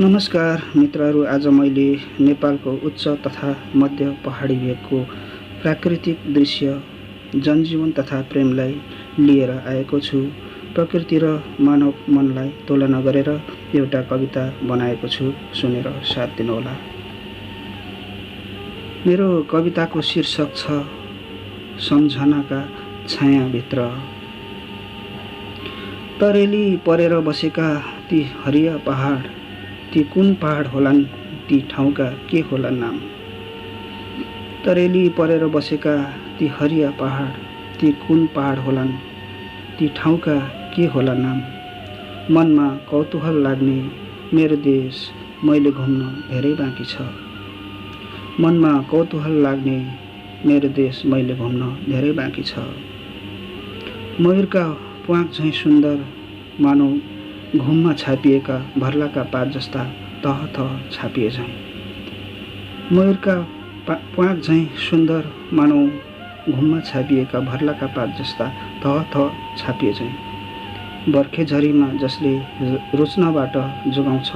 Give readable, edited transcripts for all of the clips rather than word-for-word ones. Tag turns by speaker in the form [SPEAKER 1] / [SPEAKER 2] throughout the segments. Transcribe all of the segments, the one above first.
[SPEAKER 1] नमस्कार मित्रहरू। आज मैले नेपालको उच्च तथा मध्य पहाडी भेगको प्राकृतिक दृश्य, जनजीवन तथा प्रेमलाई लिएर आएको छु। प्रकृति र मानव मनलाई तुलना गरेर एउटा कविता बनाएको छु, सुनेर साथ दिनुहोला। मेरो कविताको शीर्षक छ सम्झनाका छायाभित्र। तरेली परेर बसेका ती हरिया पहाड, ती कुन पहाड होलान्, ती ठाउँका के होला नाम। तरेली परेर बसेका ती हरिया पहाड, ती कुन पहाड होलान्, ती ठाउँका के होला नाम। मनमा कौतूहल लाग्ने मेरो देश मैले घुम्न धेरै बाँकी छ। मनमा कौतूहल लाग्ने मेरो देश मैले घुम्न धेरै बाँकी छ। मयूरका प्वाँख झैँ सुन्दर, मानौ घुममा छापिएका भर्लाका पात जस्ता तह तह छापिए झैँ। मयूरका प्वाँख झैँ सुन्दर, मानौ घुममा छापिएका भर्लाका पात जस्ता तह तह छापिए झैँ। बर्खे झरीमा जसले रोच्नबाट जोगाउँछ,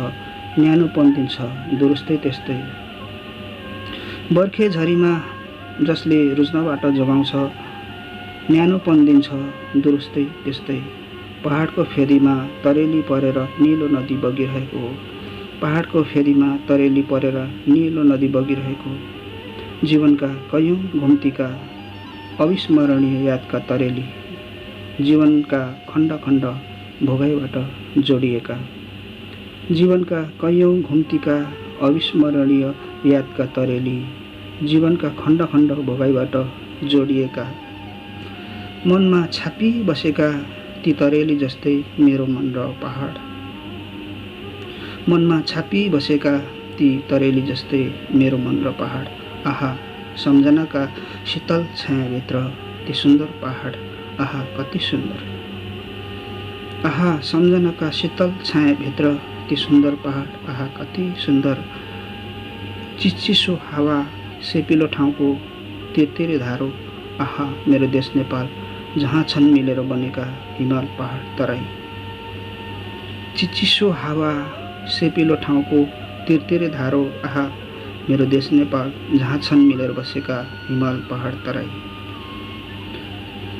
[SPEAKER 1] न्यानोपन दिन्छ दुरुस्तै त्यस्तै। बर्खे झरीमा जसले रोच्नबाट जोगाउँछ, न्यानोपन दिन्छ दुरुस्तै त्यस्तै। पहाडको फेदीमा तरेली परेर निलो नदी बगिरहेको हो। पहाडको फेदीमा तरेली परेर निलो नदी बगिरहेको। जीवनका कयौँ घुम्तीका अविस्मरणीय यादका तरेली, जीवनका खण्ड खण्ड भोगाइबाट जोडिएका। जीवनका कयौँ घुम्तीका अविस्मरणीय यादका तरेली, जीवनका खण्ड खण्ड भोगाइबाट जोडिएका। मनमा छापी बसेका ती तरेली जस्तै मेरो मन र पहाड। मनमा छापी बसेका ती तरेली जस्तै मेरो मन र पहाड। आहा सम्झनाका शीतल छायाभित्र ती सुन्दर पहाड, आहा कति सुन्दर। आहा सम्झनाका शीतल छायाभित्र ती सुन्दर पहाड, आहा कति सुन्दर। चिसचिसो हावा सेपिलो ठाउँको तिरतिरे धारो, आहा मेरो देश नेपाल जहाँ छन् मिलेर बनेका हिमाल पहाड तराई। चिचिसो हावा सेपिलो ठाउँको तिरतिरे धारो, आहा मेरो देश नेपाल जहाँ छन् मिलेर बसेका हिमाल पहाड तराई।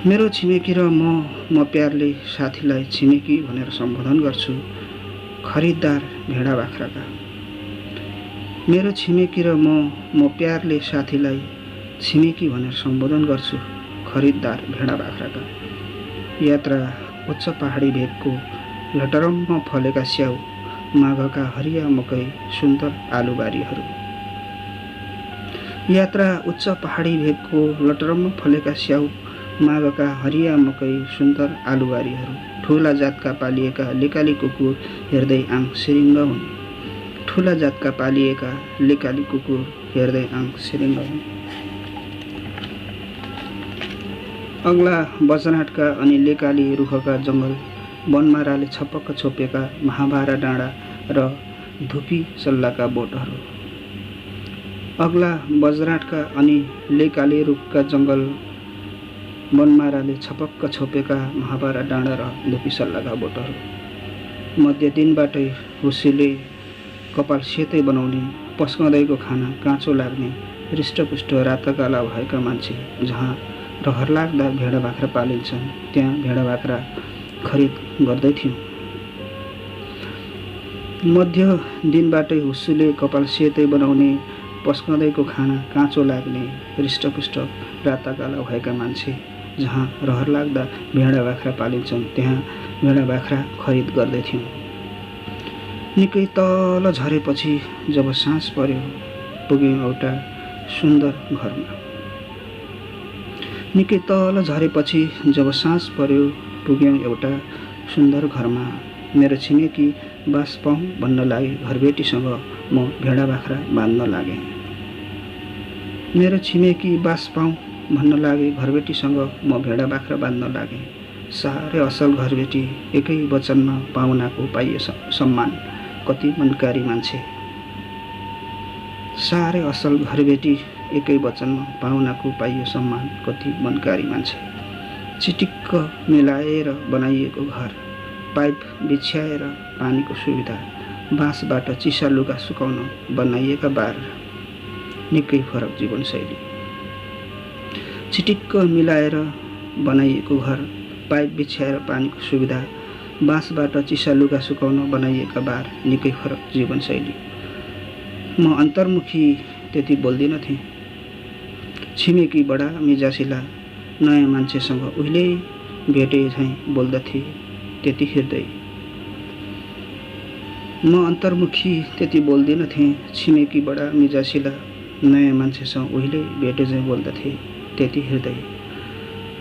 [SPEAKER 1] मेरो छिमेकी र म प्यारले साथीलाई छिमेकी भनेर सम्बोधन गर्छु, खरिददार भेडा बाख्राका। मेरो छिमेकी र म प्यारले साथीलाई छिमेकी भनेर सम्बोधन गर्छु, खरिददार भेडा बाख्राका। यात्रा उच्च पहाडी भेगको लटरम्म फलेका स्याउ, माघका हरिया मकै सुन्दर आलुबारीहरू। यात्रा उच्च पहाडी भेगको लटरम्म फलेका स्याउ, माघका हरिया मकै सुन्दर आलुबारीहरू। ठुला जातका पालिएका लेकाली कुकुर हेर्दै आङ सिरिङ्ग हुने। ठुला जातका पालिएका लेकाली कुकुर हेर्दै आङ सिरिङ्ग हुने। अग्ला बजनाटका अनि लेकाली रुखका जङ्गल, बनमाराले छपक्क छोपेका महाभारा डाँडा र धुपी सल्लाका बोटहरू। अग्ला बजराटका अनि लेकाली रुखका जङ्गल, बनमाराले छपक्क छोपेका महाभारा डाँडा र धुपी सल्लाका बोटहरू। मध्य दिनबाटै हुसीले कपाल सेतै बनाउने, पस्कँदैको खाना काँचो लाग्ने, हृष्टपुष्ट रातकाला भएका मान्छे जहाँ रहर लाग्दा भेडा बाख्रा पालिन्छन्, त्यहाँ भेडा बाख्रा खरिद गर्दै थियौँ। मध्य दिनबाटै हुस्सुले कपाल सेतै बनाउने, पस्कँदैको खाना काँचो लाग्ने, हृष्टपुष्ट राताकाला भएका मान्छे जहाँ रहर लाग्दा भेडा बाख्रा पालिन्छन्, त्यहाँ भेडा बाख्रा खरिद गर्दै थियौँ। निकै तल झरेपछि जब साँझ पर्यो, पुग्यौँ एउटा सुन्दर घरमा। निकै तल झरेपछि जब साँझ पर्यो, पुग्यौँ एउटा सुन्दर घरमा। मेरो छिमेकी बास पाऊँ भन्न लागे, घरबेटीसँग म भेडा बाख्रा बाँध्न लागेँ। मेरो छिमेकी बास पाऊँ भन्न लागे, घरबेटीसँग म भेडा बाख्रा बाँध्न लागेँ। साह्रै असल घरबेटी, एकै वचनमा पाहुनाको पाइए सम्मान, कति मनकारी मान्छे। साह्रै असल घरबेटी, एकै वचनमा पाहुनाको पाइयो सम्मान, कति मनकारी मान्छे। चिटिक्क मिलाएर बनाइएको घर, पाइप बिछ्याएर पानीको सुविधा, बाँसबाट चिसा लुगा सुकाउन बनाइएका बार, निकै फरक जीवनशैली। चिटिक्क मिलाएर बनाइएको घर, पाइप बिछ्याएर पानीको सुविधा, बाँसबाट चिसा लुगा सुकाउन बनाइएका बार, निकै फरक जीवनशैली। म अन्तर्मुखी त्यति बोल्दिन थिएँ। छिमेकी बडा मिजासिला नयाँ मान्छेसँग उहिले भेटे झैँ बोल्दथे त्यति हृदय। म अन्तर्मुखी त्यति बोल्दिन थिएँ। छिमेकी बडा मिजासिला नयाँ मान्छेसँग उहिले भेटे झैँ बोल्दथे त्यति हृदय।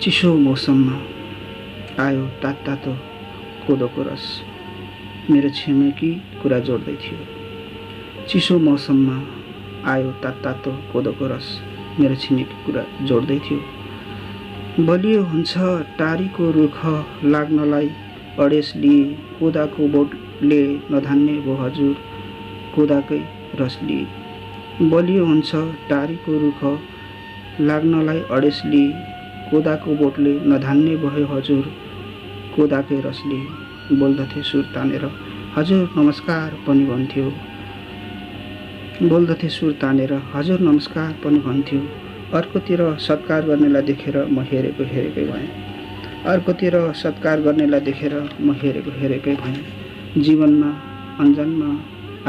[SPEAKER 1] चिसो मौसममा आयो तातो कोदोको रस, मेरो छिमेकी कुरा जोड्दै थियो। चिसो मौसममा आयो तातो कोदोको रस, मेरो छिमेकी कुरा जोड्दै थियो। बलियो हुन्छ टारीको रुख लाग्नलाई अडेस लिए, कोदाको बोटले नधान्ने भो हजुर कोदाकै रस लिए। बलियो हुन्छ टारीको रुख लाग्नलाई अडेस लिए, कोदाको बोटले नधान्ने भयो हजुर कोदाकै रस लिए। बोल्दथे सुर तानेर हजुर नमस्कार पनि भन्थ्यो, बोल्दथे सुर तानेर हजुर नमस्कार पनि भन्थ्यो। अर्कोतिर सत्कार गर्नेलाई देखेर म हेरेकै भएँ, अर्कोतिर सत्कार गर्नेलाई देखेर म हेरेकै भएँ। जीवनमा अन्जानमा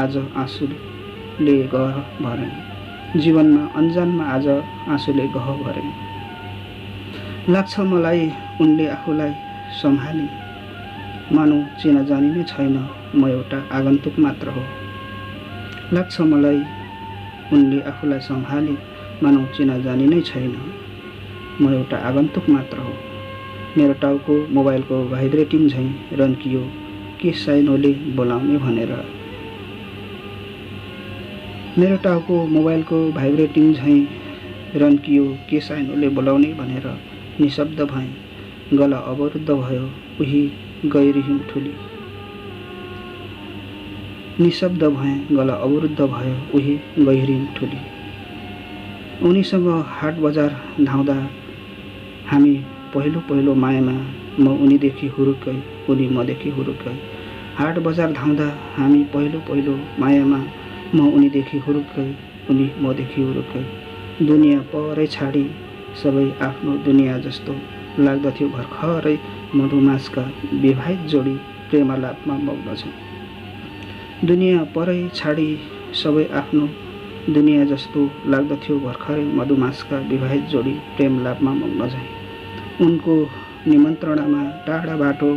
[SPEAKER 1] आज आँसुले गह भरेँ, जीवनमा अन्जानमा आज आँसुले गह भरेँ। लाग्छ मलाई उनले आफूलाई सम्हाली, मानौ चिना जानी नै छैन म एउटा आगन्तुक मात्र हो। लाग्छ मलाई उनले आफूलाई सम्हाली, मानौ चिना जानी नै छैन म एउटा आगन्तुक मात्र हो। मेरो टाउको मोबाइलको भाइब्रेटिङ झैँ रन्कियो, के साइनोले बोलाउने भनेर। मेरो टाउको मोबाइलको भाइब्रेटिङ झैँ रन्कियो, के साइनोले बोलाउने भनेर। निशब्द भएँ, गला अवरुद्ध भयो उही गहिरी हिमठुली। निशब्द भएँ, गला अवरुद्ध भयो उही गहिरी हिमठुली। उनीसँग हाट बजार धाउँदा हामी पहिलो मायामा, म उनीदेखि हुरुक्कै उनी मदेखि हुरुक्कै। हाट बजार धाउँदा हामी पहिलो मायामा, म उनीदेखि हुरुक्कै उनी मदेखि हुरुक्कै। दुनियाँ परै छाडी सबै आफ्नो दुनियाँ जस्तो लाग्दथ्यो भर्खरै मधुमासका विवाहित जोडी प्रेमालापमा मग्न छन्। दुनियाँ परै छाडी सबै आफ्नो दुनियाँ जस्तो लाग्दथ्यो भर्खरै मधुमासका विवाहित जोडी प्रेमलापमा मग्न झैँ। उनको निमन्त्रणामा टाढा बाटो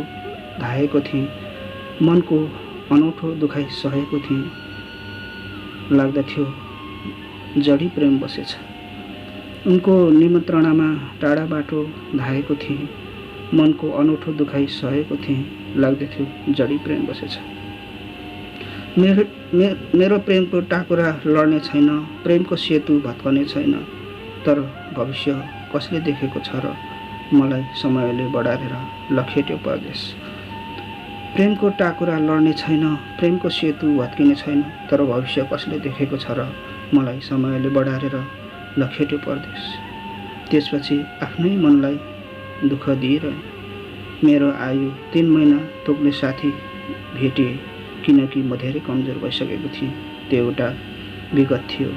[SPEAKER 1] धाएको थिएँ, मनको अनौठो दुखाइ सहेको थिएँ, लाग्दथ्यो जडी प्रेम बसेछ। उनको निमन्त्रणामा टाढा बाटो धाएको थिएँ, मनको अनौठो दुखाइ सहेको थिएँ, लाग्दथ्यो जडी प्रेम बसेछ। मेरो प्रेमको टाकुरा लड्ने छैन, प्रेमको सेतु भत्कने छैन, तर भविष्य कसले देखेको छ र मलाई समयले बढारेर लखेट्यो परदेश। प्रेमको टाकुरा लड्ने छैन, प्रेमको सेतु भत्किने छैन, तर भविष्य कसले देखेको छ र मलाई समयले बढारेर लखेट्यो परदेश। त्यसपछि आफ्नै मनलाई दुःख दिइरहे। मेरो आयु 3 महिना तोक्ने साथी भेटिए, किनकि म धेरै कमजोर भइसकेको थिएँ, त्यो एउटा विगत थियो।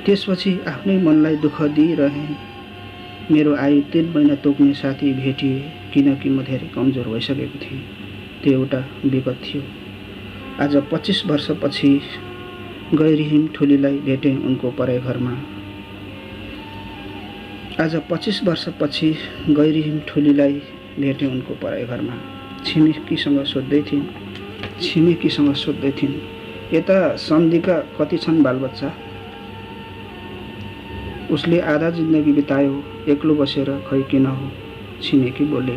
[SPEAKER 1] त्यसपछि आफ्नै मनलाई दुःख दिइरहे। मेरो आयु 3 महिना तोक्ने साथी भेटिए, किनकि म धेरै कमजोर भइसकेको थिएँ, त्यो एउटा विगत थियो। आज 25 वर्षपछि गैरी हिमठुलीलाई भेटेँ उनको पराई घरमा। आज 25 वर्षपछि गैरी हिमठुलीलाई भेटेँ उनको पराई घरमा। छिमेकीसँग सोध्दै थिइन्, यता सम्धीका कति छन् बालबच्चा? उसले आधा जिन्दगी बितायो एक्लो बसेर, खै किन हो? छिमेकी बोले,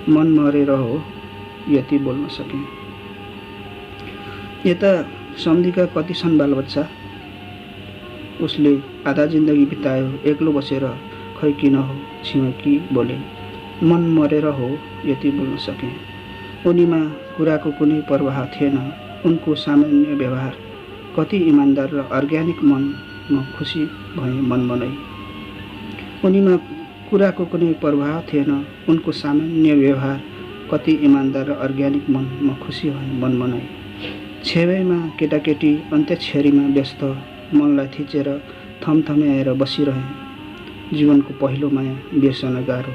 [SPEAKER 1] मन मरेर हो, यति बोल्न सके। यता सम्धीका कति छन् बालबच्चा? उसले आधा जिन्दगी बितायो एक्लो बसेर, खै किन हो? छिमेकी बोले, मन मरेर हो, यति बोल्न सके। उनीमा कुराको कुनै प्रवाह थिएन, उनको सामान्य व्यवहार कति इमान्दार र अर्ग्यानिक। मन म खुसी भएँ मनमनै। उनीमा कुराको कुनै प्रवाह थिएन, उनको सामान्य व्यवहार कति इमान्दार र अर्ग्यानिक। मन म खुसी भएँ मनमनै। छेवैमा केटाकेटी अन्त्यक्षरीमा व्यस्त मनलाई थिचेर थमथम्याएर बसिरहे। जीवनको पहिलो माया बिर्सन गाह्रो,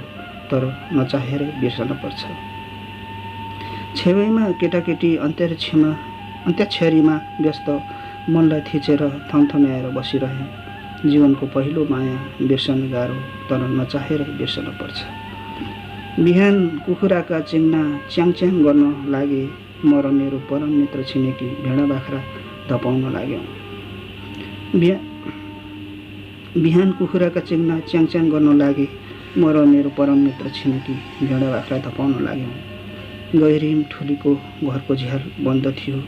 [SPEAKER 1] तर नचाहेरै बिर्सन पर्छ। छेवैमा केटाकेटी अन्त्यक्षरीमा व्यस्त मनलाई थिचेर थमथम्याएर बसिरहे। जीवनको पहिलो माया बिर्सन गाह्रो, तर नचाहेरै बिर्सन पर्छ। बिहान कुखुराका चिङ्ना च्याङच्याङ गर्न लागे, म र मेरो परम मित्र छिमेकी भेडा बाख्रा धपाउन लाग्यौँ। बिहान कुखुराका चिङ्ना च्याङच्याङ गर्न लागे, म र मेरो परम मित्र छिमेकी भेडा बाख्रा धपाउन लाग्यौँ। गहिरिम ठुलीको घरको झ्याल बन्द थियो,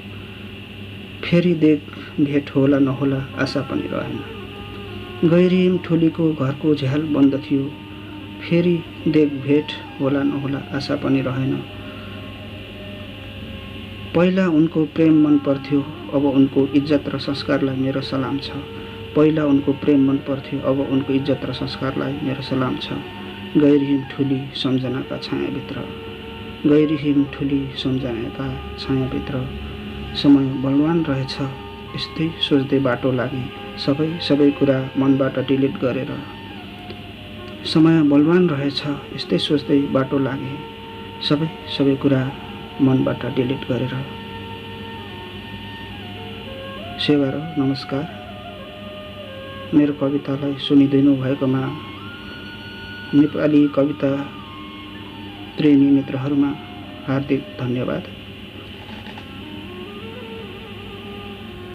[SPEAKER 1] फेरि देख भेट होला नहोला आशा पनि रहेन। गहिरिम ठुलीको घरको झ्याल बन्द थियो, फेरि देख भेट होला नहोला आशा पनि रहेन। पहिला उनको प्रेम मन पर्थ्यो, अब उनको इज्जत र संस्कारलाई मेरो सलाम छ। पहिला उनको प्रेम मन पर्थ्यो, अब उनको इज्जत र संस्कारलाई मेरो सलाम छ। गहिरिम ठुली सम्झनाका छायाभित्र, गहिरिम ठुली सम्झनाका छायाभित्र समय बलवान रहेछ, यस्तै सोच्दै बाटो लागे सबै कुरा मनबाट डिलिट गरेर। समय बलवान रहेछ, यस्तै सोच्दै बाटो लागे सबै कुरा मनबाट डिलिट गरेर। सेवा र नमस्कार। मेरो कवितालाई सुनिदिनु भएकोमा नेपाली कविता प्रेमी मित्रहरूमा हार्दिक धन्यवाद।